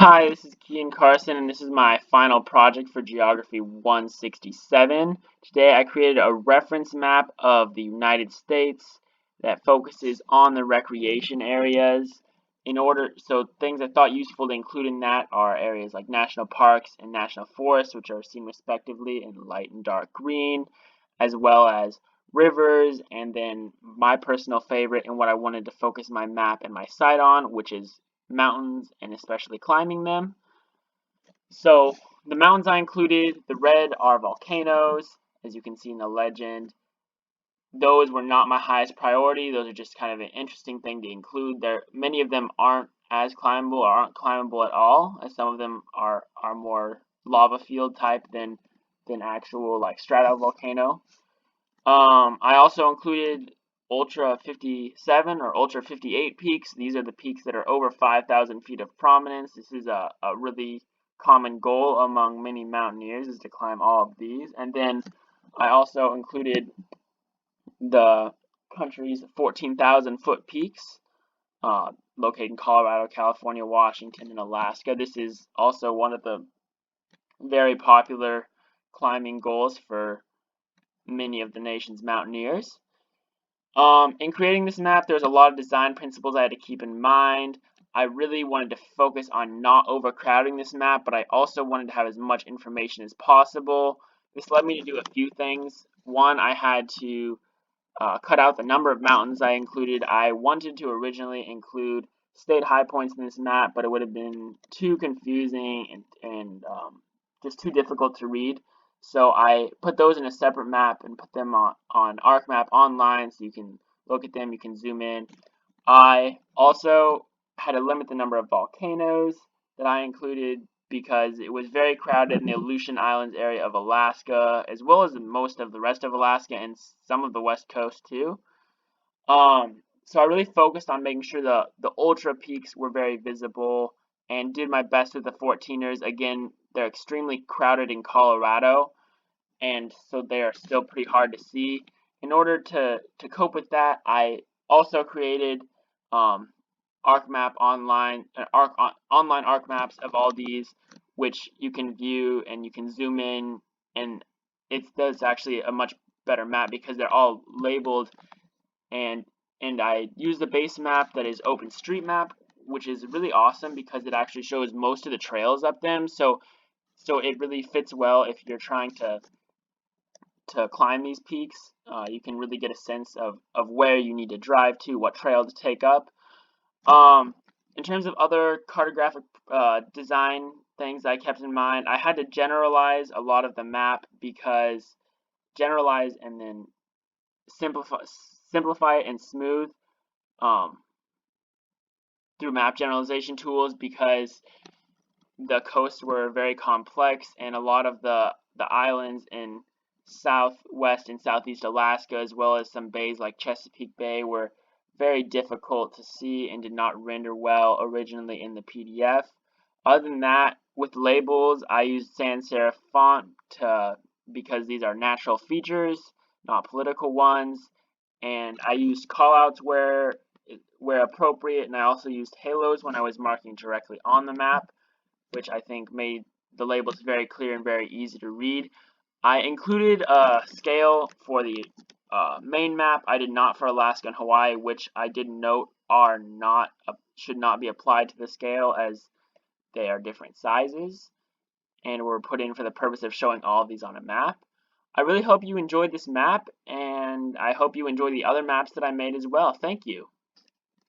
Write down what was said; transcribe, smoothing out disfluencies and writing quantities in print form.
Hi, this is Kean Carson, and this is my final project for Geography 167. Today I created a reference map of the United States that focuses on the recreation areas. So things I thought useful to include in that are areas like national parks and national forests, which are seen respectively in light and dark green, as well as rivers, and then my personal favorite and what I wanted to focus my map and my site on, which is mountains and especially climbing them. So the mountains I included, the red are volcanoes, as you can see in the legend. Those were not my highest priority. Those are just kind of an interesting thing to include. Many of them aren't as climbable or aren't climbable at all, as some of them are more lava field type than actual like stratovolcano. I also included Ultra 57 or Ultra 58 peaks. These are the peaks that are over 5,000 feet of prominence. This is a really common goal among many mountaineers, is to climb all of these. And then I also included the country's 14,000 foot peaks, located in Colorado, California, Washington, and Alaska. This is also one of the very popular climbing goals for many of the nation's mountaineers. In creating this map, there's a lot of design principles I had to keep in mind. I really wanted to focus on not overcrowding this map, but I also wanted to have as much information as possible. This led me to do a few things. One, I had to cut out the number of mountains I included. I wanted to originally include state high points in this map, but it would have been too confusing and just too difficult to read. So I put those in a separate map and put them on ArcMap online so you can look at them, you can zoom in. I also had to limit the number of volcanoes that I included because it was very crowded in the Aleutian Islands area of Alaska, as well as most of the rest of Alaska and some of the west coast too. So I really focused on making sure the ultra peaks were very visible and did my best with the 14ers. Again, they're extremely crowded in Colorado, and so they are still pretty hard to see. In order to cope with that, I also created ArcMap online, online ArcMaps of all these, which you can view and you can zoom in, and it does actually a much better map because they're all labeled, and I use the base map that is OpenStreetMap, which is really awesome because it actually shows most of the trails up them. So it really fits well if you're trying to climb these peaks. You can really get a sense of where you need to drive to, what trail to take up. In terms of other cartographic design things I kept in mind, I had to generalize a lot of the map because generalize and then simplify it and smooth um, through map generalization tools because the coasts were very complex and a lot of the islands in southwest and southeast Alaska, as well as some bays like Chesapeake Bay, were very difficult to see and did not render well originally in the PDF. Other than that, with labels, I used sans serif font because these are natural features, not political ones, and I used callouts where appropriate, and I also used halos when I was marking directly on the map, which I think made the labels very clear and very easy to read. I included a scale for the main map. I did not for Alaska and Hawaii, which I did note should not be applied to the scale as they are different sizes and were put in for the purpose of showing all of these on a map. I really hope you enjoyed this map, and I hope you enjoy the other maps that I made as well. Thank you.